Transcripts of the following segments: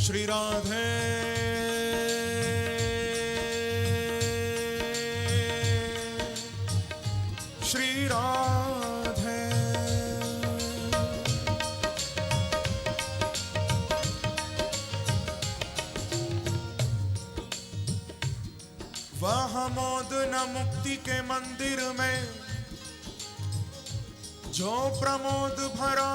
श्री राधे श्री राधे। वह मोद न मुक्ति के मंदिर में जो प्रमोद भरा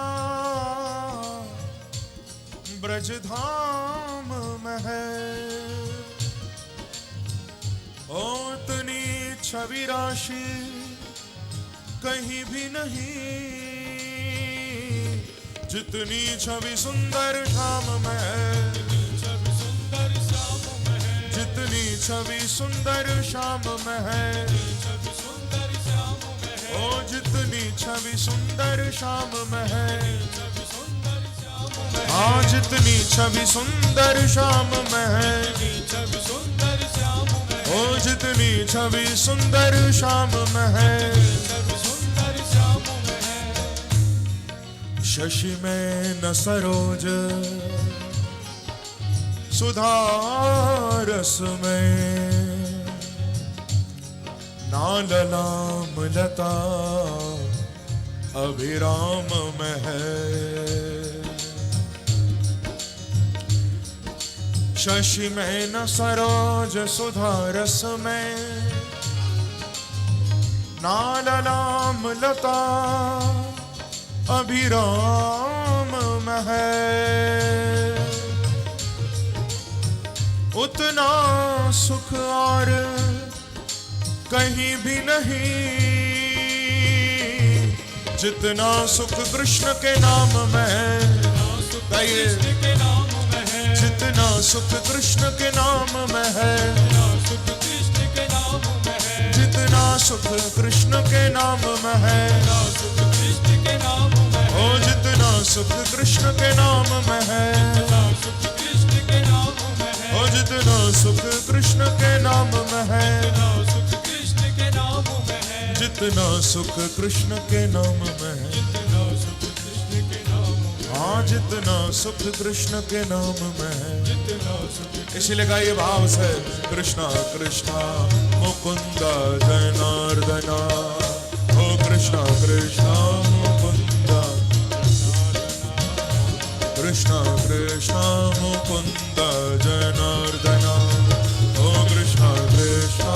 ब्रजधाम में है। उतनी छवि राशि कहीं भी नहीं जितनी छवि सुंदर श्याम में है। जितनी छवि सुंदर श्याम में है। ओ जितनी छवि सुंदर श्याम में है। हाँ जितनी छवि सुंदर श्याम में है। ओ जितनी छवि सुंदर श्याम में है। शशि में न सरोज सुधा रस में ना ललाम लता अभिराम में है। शशि में न सरोज सुधा रस में ना ललाम लता अभिराम में है। उतना सुख और कहीं भी नहीं जितना सुख कृष्ण के नाम में है। जितना सुख कृष्ण के नाम में है। जितना सुख कृष्ण के नाम में है। ओ जितना सुख कृष्ण के नाम में है। ओ जितना सुख कृष्ण के नाम में है। जितना सुख कृष्ण के नाम में है। हाँ जितना सुख कृष्ण के नाम में है। इसीलिए का ये भाव से कृष्णा कृष्णा मुकुंद जनार्दना। ओ कृष्णा कृष्णा मुकुंद कृष्णा कृष्णा मुकुंद जनार्दना। ओ कृष्णा कृष्णा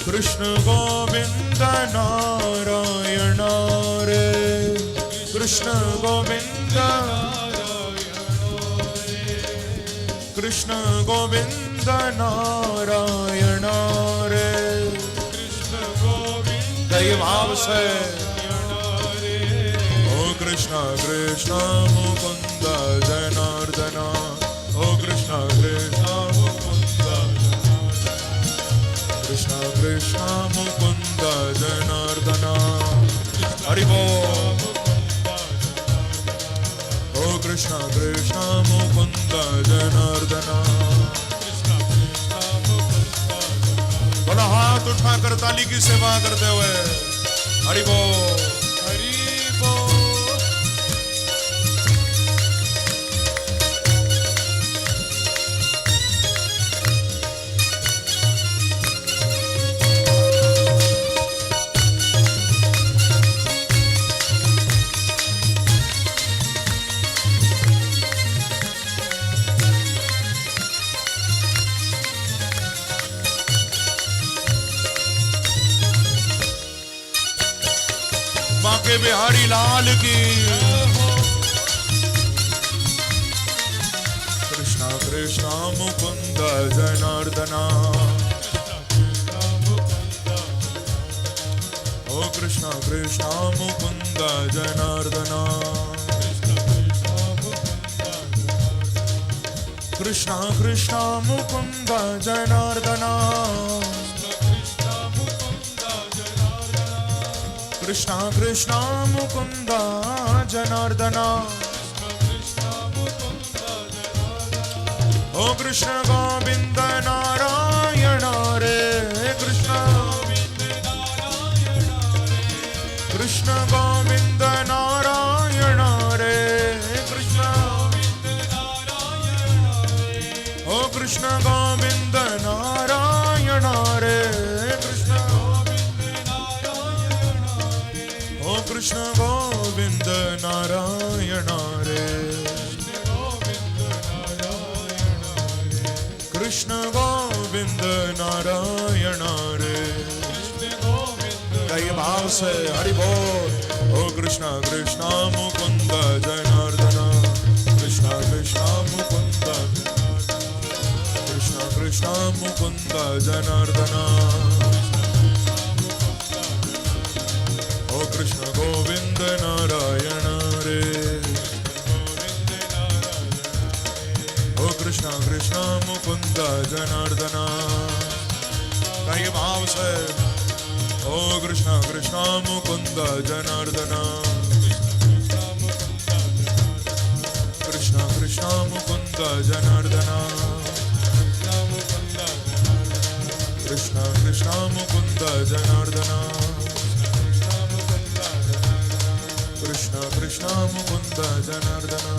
कृष्ण गोविंद नारायण रे। कृष्ण गोविंद कृष्ण गोविंद नारायण रे। कृष्ण गोविंद ये भाव से ओ कृष्ण कृष्ण मुकुंद जनार्दना। ओ कृष्ण कृष्ण कृष्ण कृष्ण मुकुंद जनार्दना। हरि बोल। ओ कृष्ण कृष्ण मुकुंद जनार्दना। बोला हाथ उठाकर ताली की सेवा करते हुए हरि बोल हरि बोल। बांके बिहारी लाल की। कृष्णा कृष्णा मुकुंद जनार्दना। ओ कृष्णा कृष्णा मुकुंद जनार्दना। कृष्णा कृष्णा मुकुंद जनार्दना। कृष्णा कृष्णा मुकुंद जनार्दना। ओ कृष्ण गोविंद नारायण रे। कृष्ण कृष्ण गोविंद नारायण रे। नारायण रे, कृष्ण गोविंद नारायण रे। गाइए भाव से हरि बोल। ओ कृष्णा कृष्णा मुकुंद जनार्दन, कृष्णा कृष्णा मुकुंद, कृष्णा कृष्णा मुकुंद जनार्दन। ओ कृष्ण गोविंद नारायण रे, ओ कृष्णा कृष्णा मुकुंद जनार्दन। गाइए भाव से। ओ कृष्णा कृष्णा मुकुंद जनार्दन, कृष्णा कृष्णा मुकुंद जनार्दन, कृष्णा कृष्णा मुकुंद जनार्दन, कृष्णा कृष्णा मुकुंद जनार्दन,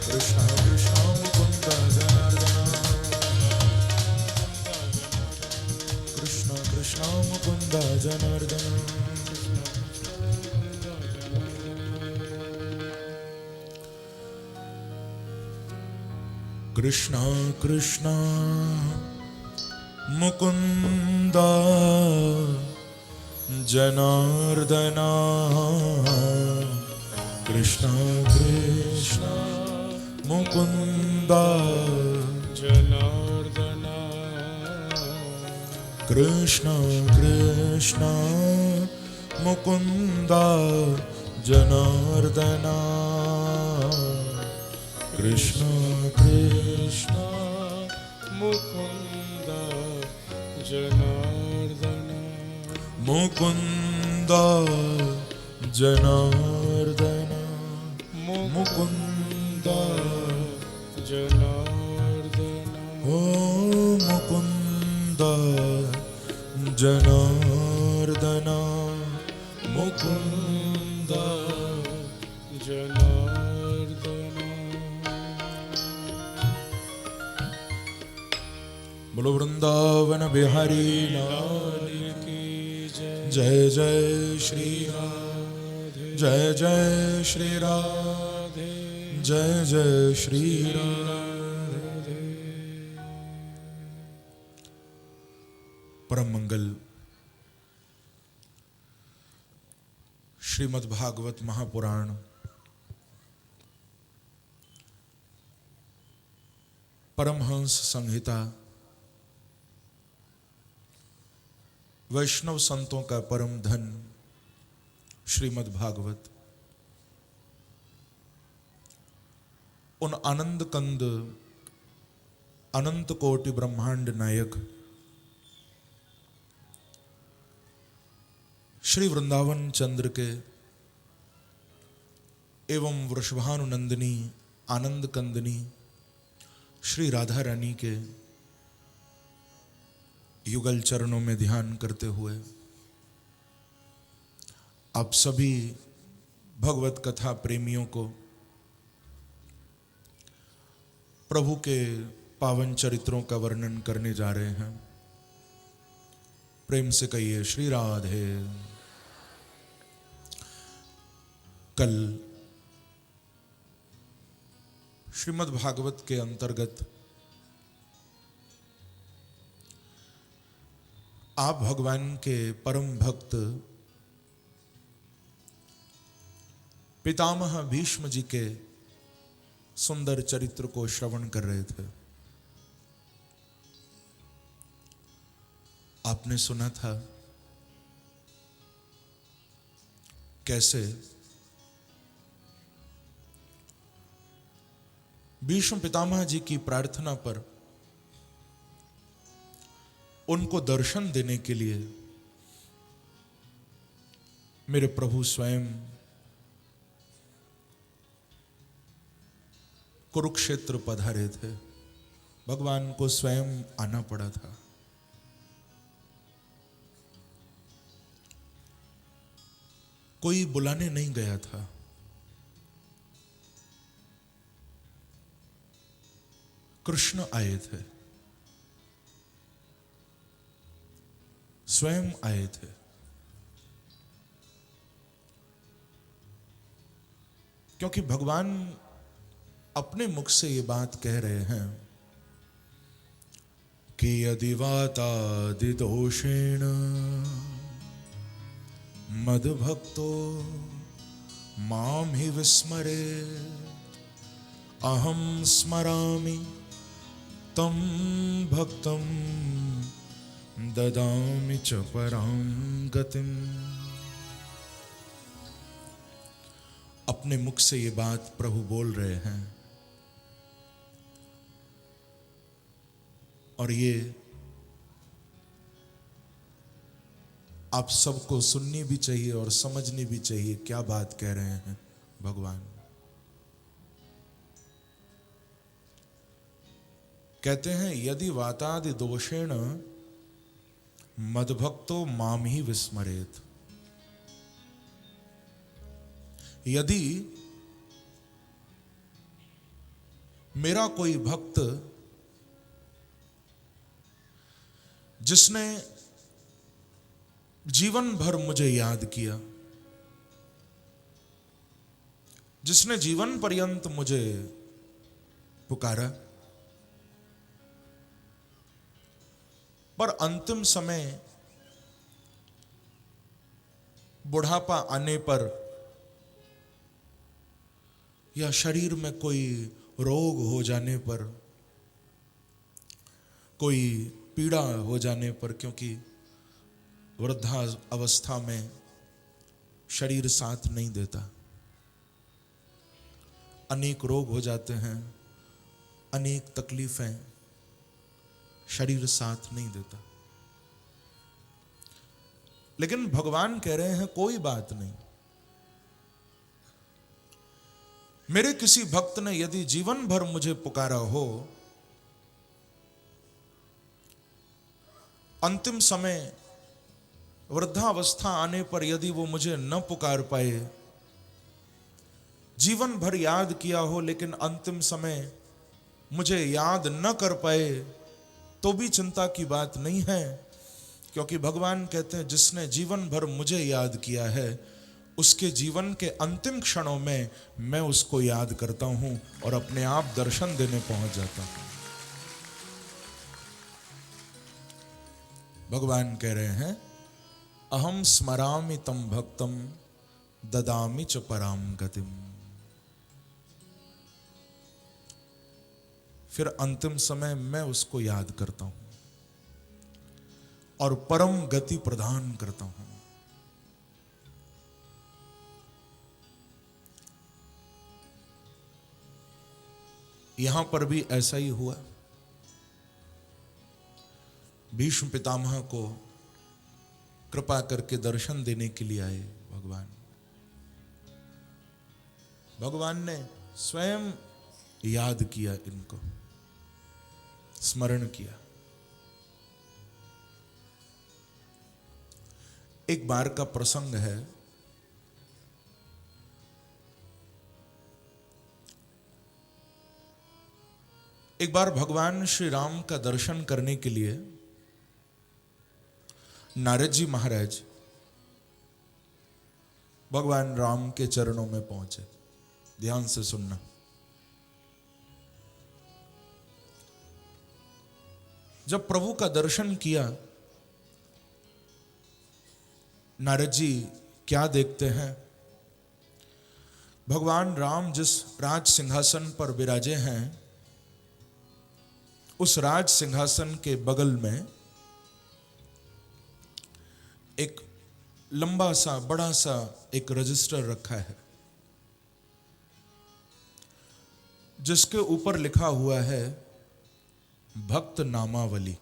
कृष्णा कृष्णा मुकुंद जनार्दन, कृष्णा कृष्णा मुकुंद जनार्दन। कृष्णा कृष्णा मुकुंद जनार्दना, कृष्णा कृष्णा मुकुंद जनार्दना, कृष्णा कृष्णा मुकुंद जनार्दना, कृष्णा कृष्णा मुकुंद जनार्दना, मुकुंद जनार्दना, मुकुंद जनार्दना। ओ मुकुंद जनार्दना, मुकुंद जनार्दना। बोलो वृंदावन बिहारी लाल की जय। जय जय श्री राधे, जय जय श्री राधे, जय जय श्री राधे। परम मंगल श्रीमद् भागवत महापुराण परमहंस संहिता वैष्णव संतों का परम धन श्रीमद् भागवत, उन आनंद कंद अनंत कोटि ब्रह्मांड नायक श्री वृंदावन चंद्र के एवं वृषभानुनंदिनी आनंद कंदनी श्री राधा रानी के युगल चरणों में ध्यान करते हुए आप सभी भगवत कथा प्रेमियों को प्रभु के पावन चरित्रों का वर्णन करने जा रहे हैं। प्रेम से कहिए श्री राधे। कल श्रीमद् भागवत के अंतर्गत आप भगवान के परम भक्त पितामह भीष्म जी के सुंदर चरित्र को श्रवण कर रहे थे। आपने सुना था कैसे भीष्म पितामह जी की प्रार्थना पर उनको दर्शन देने के लिए मेरे प्रभु स्वयं कुरुक्षेत्र पधारे थे। भगवान को स्वयं आना पड़ा था। कोई बुलाने नहीं गया था। कृष्ण आए थे, स्वयं आए थे। क्योंकि भगवान अपने मुख से ये बात कह रहे हैं कि यदि वातादि दोषेण मद्भक्तो माम ही विस्मरे अहम स्मरामि तम भक्तम ददामि च परां गतिम। अपने मुख से ये बात प्रभु बोल रहे हैं और ये आप सबको सुननी भी चाहिए और समझनी भी चाहिए क्या बात कह रहे हैं भगवान। कहते हैं यदि वातादि दोषेण मद्भक्तो माम ही विस्मरेत। यदि मेरा कोई भक्त जिसने जीवन भर मुझे याद किया, जिसने जीवन पर्यंत मुझे पुकारा, पर अंतिम समय बुढ़ापा आने पर या शरीर में कोई रोग हो जाने पर, कोई पीड़ा हो जाने पर, क्योंकि वृद्धा अवस्था में शरीर साथ नहीं देता, अनेक रोग हो जाते हैं, अनेक तकलीफें, शरीर साथ नहीं देता। लेकिन भगवान कह रहे हैं कोई बात नहीं, मेरे किसी भक्त ने यदि जीवन भर मुझे पुकारा हो, अंतिम समय वृद्धावस्था आने पर यदि वो मुझे न पुकार पाए, जीवन भर याद किया हो लेकिन अंतिम समय मुझे याद न कर पाए, तो भी चिंता की बात नहीं है, क्योंकि भगवान कहते हैं जिसने जीवन भर मुझे याद किया है उसके जीवन के अंतिम क्षणों में मैं उसको याद करता हूं और अपने आप दर्शन देने पहुंच जाता हूं। भगवान कह रहे हैं अहम स्मरामि तम भक्तम ददामि च परां गतिम। फिर अंतिम समय मैं उसको याद करता हूं और परम गति प्रदान करता हूं। यहां पर भी ऐसा ही हुआ। भीष्म पितामह को कृपा करके दर्शन देने के लिए आए भगवान। भगवान ने स्वयं याद किया, इनको स्मरण किया। एक बार का प्रसंग है, एक बार भगवान श्री राम का दर्शन करने के लिए नारद जी महाराज भगवान राम के चरणों में पहुंचे। ध्यान से सुनना। जब प्रभु का दर्शन किया, नारद जी क्या देखते हैं? भगवान राम जिस राज सिंहासन पर विराजे हैं, उस राज सिंहासन के बगल में एक लंबा सा बड़ा सा एक रजिस्टर रखा है, जिसके ऊपर लिखा हुआ है भक्त नामावली,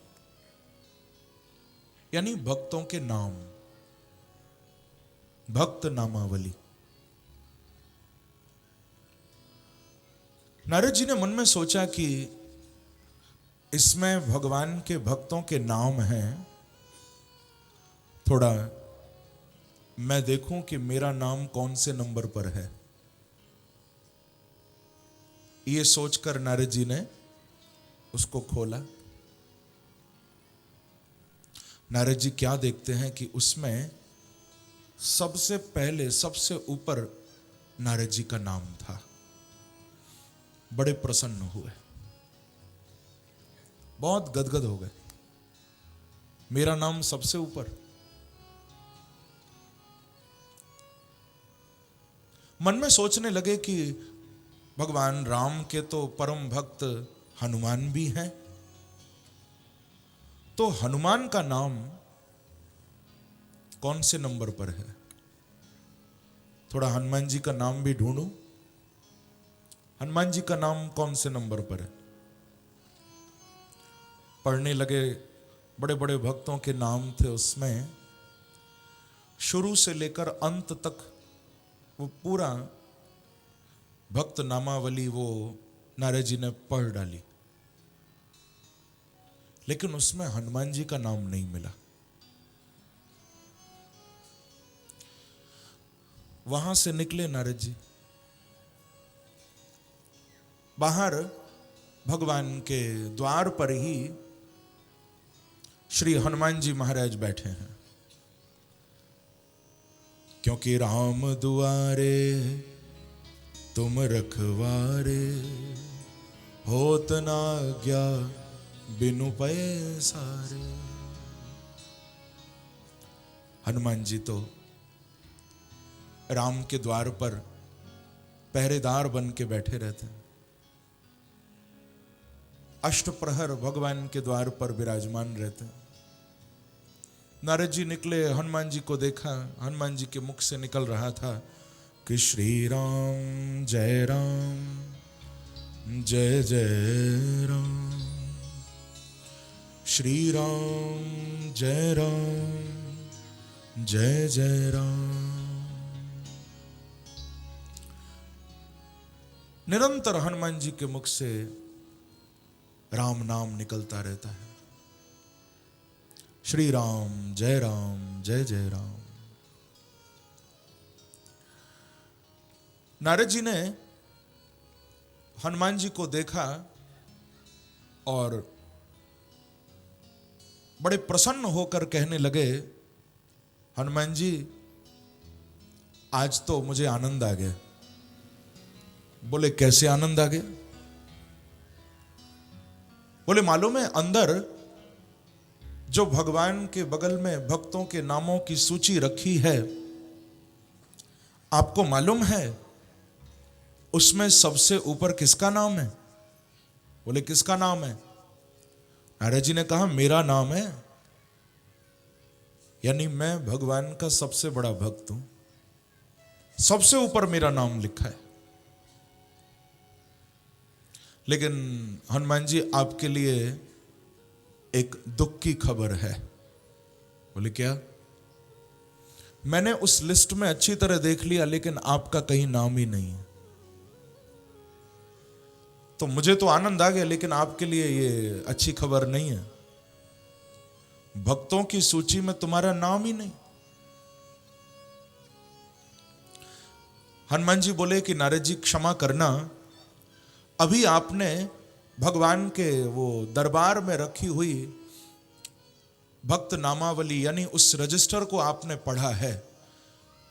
यानी भक्तों के नाम, भक्त नामावली। नारद जी ने मन में सोचा कि इसमें भगवान के भक्तों के नाम हैं, थोड़ा मैं देखूं कि मेरा नाम कौन से नंबर पर है। ये सोचकर नारद जी ने उसको खोला। नारद जी क्या देखते हैं कि उसमें सबसे पहले सबसे ऊपर नारद जी का नाम था। बड़े प्रसन्न हुए, बहुत गदगद हो गए। मेरा नाम सबसे ऊपर। मन में सोचने लगे कि भगवान राम के तो परम भक्त हनुमान भी हैं, तो हनुमान का नाम कौन से नंबर पर है? थोड़ा हनुमान जी का नाम भी ढूंढूं। हनुमान जी का नाम कौन से नंबर पर है? पढ़ने लगे, बड़े बड़े भक्तों के नाम थे उसमें, शुरू से लेकर अंत तक वो पूरा भक्त नामावली वो नारद जी ने पढ़ डाली, लेकिन उसमें हनुमान जी का नाम नहीं मिला। वहां से निकले नारद जी, बाहर भगवान के द्वार पर ही श्री हनुमान जी महाराज बैठे हैं। क्योंकि राम दुआरे तुम रखवारे, होत ना आज्ञा बिनु पैसारे। हनुमान जी तो राम के द्वार पर पहरेदार बन के बैठे रहते हैं। अष्टप्रहर भगवान के द्वार पर विराजमान रहते हैं। नारद जी निकले, हनुमान जी को देखा, हनुमान जी के मुख से निकल रहा था कि श्री राम जय जय राम, श्री राम जय जय राम। निरंतर हनुमान जी के मुख से राम नाम निकलता रहता है। श्री राम जय जय राम। नारद जी ने हनुमान जी को देखा और बड़े प्रसन्न होकर कहने लगे, हनुमान जी आज तो मुझे आनंद आ गया। बोले कैसे आनंद आ गया? बोले मालूम है अंदर जो भगवान के बगल में भक्तों के नामों की सूची रखी है, आपको मालूम है उसमें सबसे ऊपर किसका नाम है? बोले किसका नाम है? नारद जी ने कहा मेरा नाम है, यानी मैं भगवान का सबसे बड़ा भक्त हूं, सबसे ऊपर मेरा नाम लिखा है। लेकिन हनुमान जी आपके लिए एक दुख की खबर है। बोले क्या? मैंने उस लिस्ट में अच्छी तरह देख लिया, लेकिन आपका कहीं नाम ही नहीं है। तो मुझे तो आनंद आ गया, लेकिन आपके लिए ये अच्छी खबर नहीं है। भक्तों की सूची में तुम्हारा नाम ही नहीं। हनुमान जी बोले कि नारद जी क्षमा करना, अभी आपने भगवान के वो दरबार में रखी हुई भक्त नामावली यानी उस रजिस्टर को आपने पढ़ा है।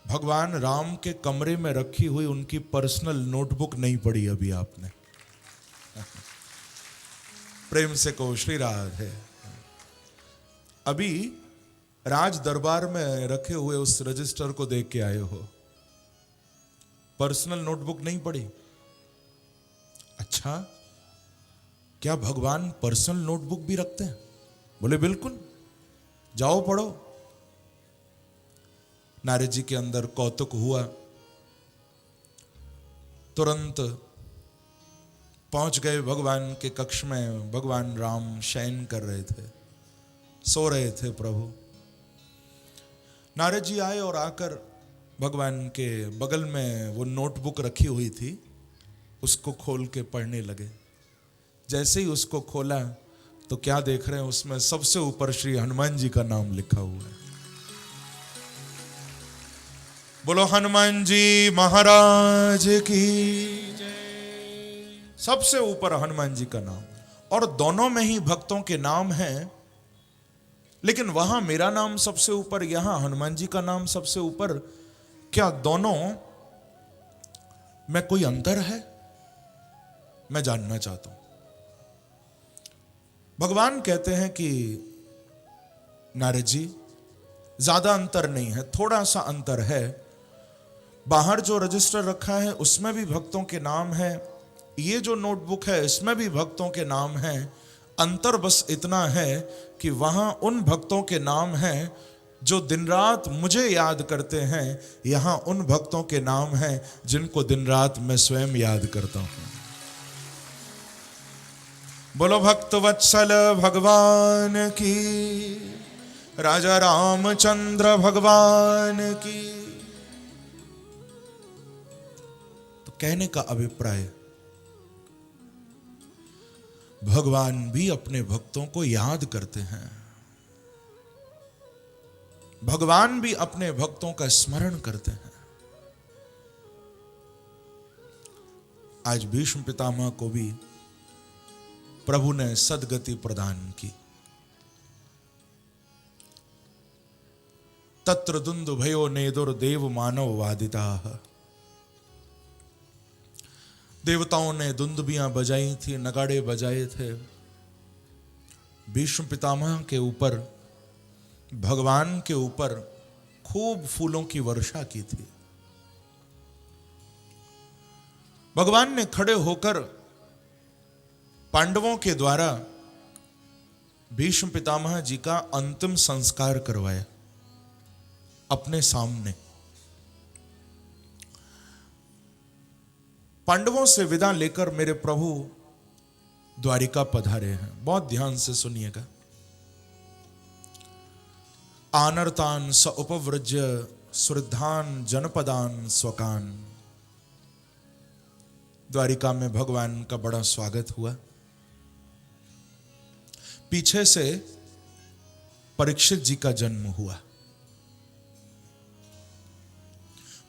भगवान राम के कमरे में रखी हुई उनकी पर्सनल नोटबुक नहीं पढ़ी अभी आपने। प्रेम से कहो श्री राधे। अभी राज दरबार में रखे हुए उस रजिस्टर को देख के आए हो, पर्सनल नोटबुक नहीं पढ़ी। अच्छा, क्या भगवान पर्सनल नोटबुक भी रखते हैं? बोले बिल्कुल, जाओ पढ़ो। नारद जी के अंदर कौतुक हुआ, तुरंत पहुंच गए भगवान के कक्ष में। भगवान राम शयन कर रहे थे, सो रहे थे प्रभु। नारद जी आए और आकर भगवान के बगल में वो नोटबुक रखी हुई थी, उसको खोल के पढ़ने लगे। जैसे ही उसको खोला तो क्या देख रहे हैं, उसमें सबसे ऊपर श्री हनुमान जी का नाम लिखा हुआ है। बोलो हनुमान जी महाराज की जय। सबसे ऊपर हनुमान जी का नाम, और दोनों में ही भक्तों के नाम हैं, लेकिन वहां मेरा नाम सबसे ऊपर, यहां हनुमान जी का नाम सबसे ऊपर। क्या दोनों में कोई अंतर है? मैं जानना चाहता हूं। भगवान कहते हैं कि नारद जी, ज्यादा अंतर नहीं है, थोड़ा सा अंतर है। बाहर जो रजिस्टर रखा है उसमें भी भक्तों के नाम है, ये जो नोटबुक है इसमें भी भक्तों के नाम है। अंतर बस इतना है कि वहां उन भक्तों के नाम हैं जो दिन रात मुझे याद करते हैं, यहां उन भक्तों के नाम हैं जिनको दिन रात मैं स्वयं याद करता हूं। बोलो भक्त वत्सल भगवान की, राजा रामचंद्र भगवान की। तो कहने का अभिप्राय, भगवान भी अपने भक्तों को याद करते हैं, भगवान भी अपने भक्तों का स्मरण करते हैं। आज भीष्म पितामह को भी प्रभु ने सद्गति प्रदान की। तत्र दुंदुभयो नेदुर देव मानव वादिताः। देवताओं ने दुंदुबियां बजाई थी, नगाड़े बजाए थे। भीष्म पितामह के ऊपर, भगवान के ऊपर खूब फूलों की वर्षा की थी। भगवान ने खड़े होकर पांडवों के द्वारा भीष्म पितामह जी का अंतिम संस्कार करवाया अपने सामने। पांडवों से विदा लेकर मेरे प्रभु द्वारिका पधारे हैं। बहुत ध्यान से सुनिएगा। आनर्तान स उपव्रज्य सुरधान जनपदान स्वकान। द्वारिका में भगवान का बड़ा स्वागत हुआ। पीछे से परीक्षित जी का जन्म हुआ।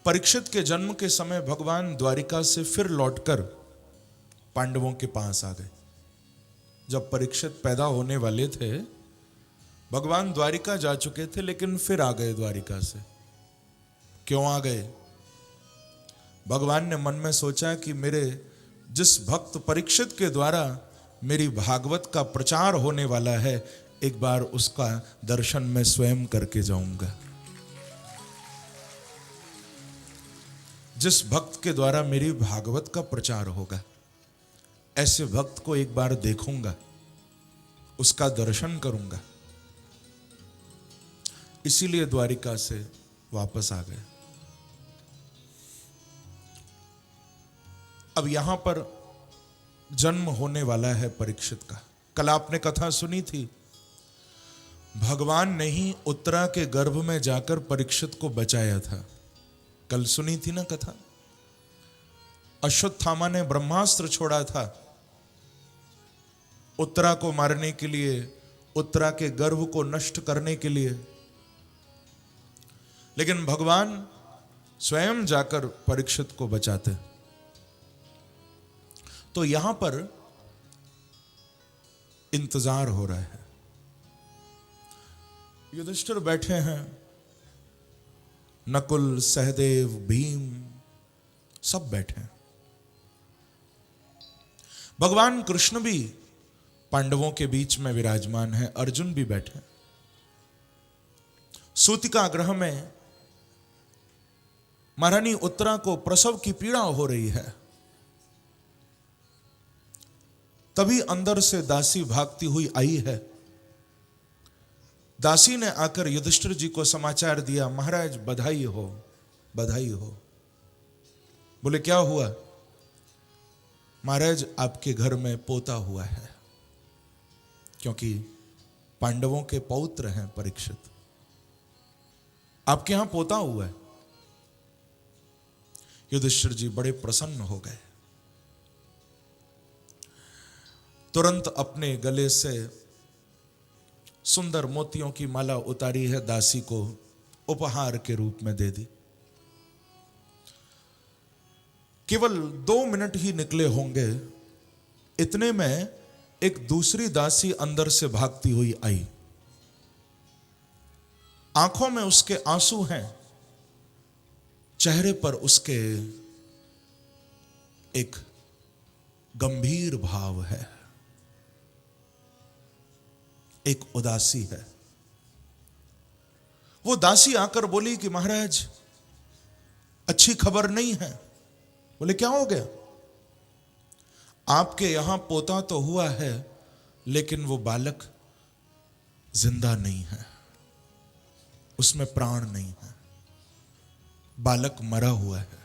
परीक्षित के जन्म के समय भगवान द्वारिका से फिर लौटकर पांडवों के पास आ गए। जब परीक्षित पैदा होने वाले थे, भगवान द्वारिका जा चुके थे, लेकिन फिर आ गए द्वारिका से। क्यों आ गए? भगवान ने मन में सोचा कि मेरे जिस भक्त परीक्षित के द्वारा मेरी भागवत का प्रचार होने वाला है, एक बार उसका दर्शन मैं स्वयं करके जाऊंगा। जिस भक्त के द्वारा मेरी भागवत का प्रचार होगा, ऐसे भक्त को एक बार देखूंगा, उसका दर्शन करूंगा। इसीलिए द्वारिका से वापस आ गए। अब यहां पर जन्म होने वाला है परीक्षित का। कल आपने कथा सुनी थी, भगवान ने ही उत्तरा के गर्भ में जाकर परीक्षित को बचाया था। कल सुनी थी ना कथा। अश्वत्थामा ने ब्रह्मास्त्र छोड़ा था उत्तरा को मारने के लिए, उत्तरा के गर्भ को नष्ट करने के लिए, लेकिन भगवान स्वयं जाकर परीक्षित को बचाते। तो यहां पर इंतजार हो रहा है। युधिष्ठिर बैठे हैं, नकुल, सहदेव, भीम सब बैठे हैं। भगवान कृष्ण भी पांडवों के बीच में विराजमान है, अर्जुन भी बैठे हैं। सूतिका गृह में महारानी उत्तरा को प्रसव की पीड़ा हो रही है। तभी अंदर से दासी भागती हुई आई है। दासी ने आकर युधिष्ठिर जी को समाचार दिया, महाराज बधाई हो, बधाई हो। बोले क्या हुआ? महाराज आपके घर में पोता हुआ है, क्योंकि पांडवों के पौत्र हैं परीक्षित, आपके यहां पोता हुआ है। युधिष्ठिर जी बड़े प्रसन्न हो गए। तुरंत अपने गले से सुंदर मोतियों की माला उतारी है, दासी को उपहार के रूप में दे दी। केवल 2 मिनट ही निकले होंगे, इतने में एक दूसरी दासी अंदर से भागती हुई आई। आंखों में उसके आंसू हैं, चेहरे पर उसके एक गंभीर भाव है, एक उदासी है। वो दासी आकर बोली कि महाराज अच्छी खबर नहीं है। बोले क्या हो गया? आपके यहां पोता तो हुआ है, लेकिन वो बालक जिंदा नहीं है, उसमें प्राण नहीं है, बालक मरा हुआ है।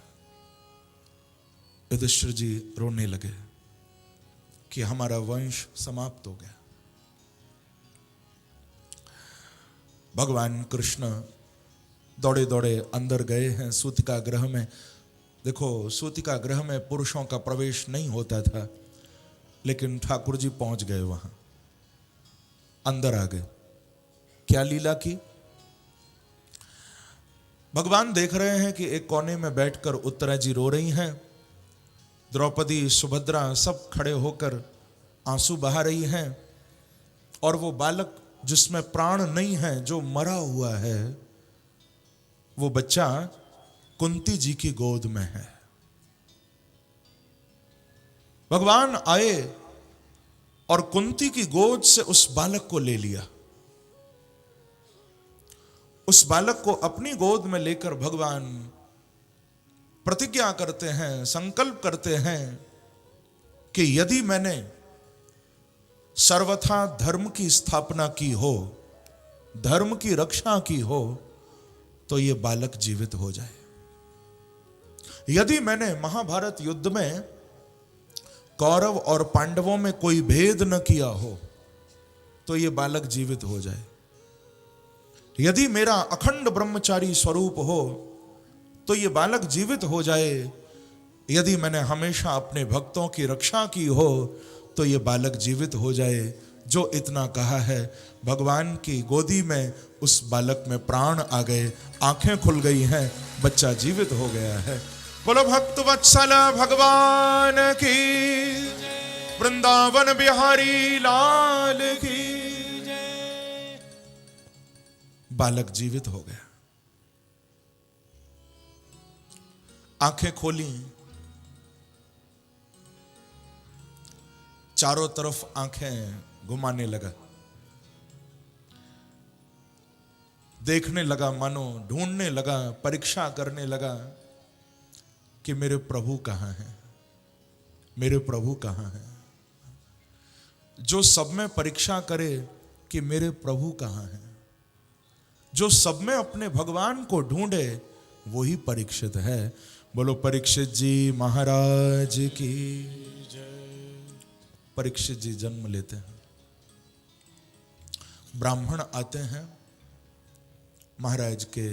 युधिष्ठिर जी रोने लगे कि हमारा वंश समाप्त हो गया। भगवान कृष्ण दौड़े दौड़े अंदर गए हैं सूतिका गृह में। देखो, सूतिका गृह में पुरुषों का प्रवेश नहीं होता था, लेकिन ठाकुर जी पहुंच गए वहां, अंदर आ गए। क्या लीला की? भगवान देख रहे हैं कि एक कोने में बैठकर उत्तरा जी रो रही हैं, द्रौपदी सुभद्रा सब खड़े होकर आंसू बहा रही हैं, और वो बालक जिसमें प्राण नहीं है, जो मरा हुआ है, वो बच्चा कुंती जी की गोद में है। भगवान आए और कुंती की गोद से उस बालक को ले लिया। उस बालक को अपनी गोद में लेकर भगवान प्रतिज्ञा करते हैं, संकल्प करते हैं कि यदि मैंने सर्वथा धर्म की स्थापना की हो, धर्म की रक्षा की हो, तो ये बालक जीवित हो जाए। यदि मैंने महाभारत युद्ध में कौरव और पांडवों में कोई भेद न किया हो, तो ये बालक जीवित हो जाए। यदि मेरा अखंड ब्रह्मचारी स्वरूप हो, तो ये बालक जीवित हो जाए। यदि मैंने हमेशा अपने भक्तों की रक्षा की हो, तो ये बालक जीवित हो जाए। जो इतना कहा है, भगवान की गोदी में उस बालक में प्राण आ गए, आंखें खुल गई हैं, बच्चा जीवित हो गया है। बोलो भक्त वत्सल भगवान की, वृंदावन बिहारी लाल की जय। बालक जीवित हो गया, आंखें खोली, चारों तरफ आंखें घुमाने लगा, देखने लगा, मानो ढूंढने लगा, परीक्षा करने लगा कि मेरे प्रभु कहां हैं, मेरे प्रभु कहां हैं। जो सब में परीक्षा करे कि मेरे प्रभु कहां हैं, जो सब में अपने भगवान को ढूंढे, वही परीक्षित है। बोलो परीक्षित जी महाराज की जय। परीक्षित जी जन्म लेते हैं, ब्राह्मण आते हैं, महाराज के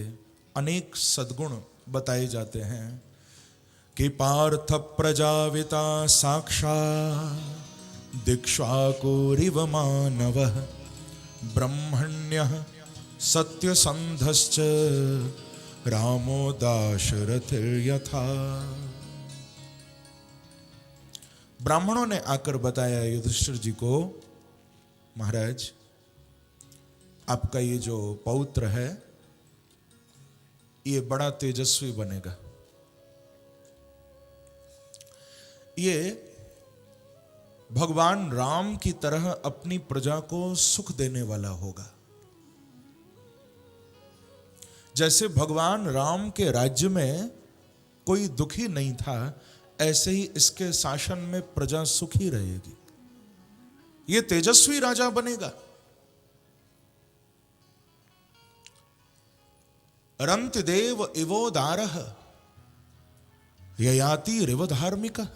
अनेक सद्गुण बताए जाते हैं कि पार्थ प्रजाविता साक्षात् दीक्षाकुरिव मानवः ब्रह्मण्यः सत्यसन्धश्च रामो दाशरथिर्यथा। ब्राह्मणों ने आकर बताया युधिष्ठिर जी को, महाराज आपका ये जो पौत्र है, ये बड़ा तेजस्वी बनेगा, ये भगवान राम की तरह अपनी प्रजा को सुख देने वाला होगा। जैसे भगवान राम के राज्य में कोई दुखी नहीं था, ऐसे ही इसके शासन में प्रजा सुखी रहेगी। ये तेजस्वी राजा बनेगा। रंत देव इवोदारः ययाति रिव धार्मिकः।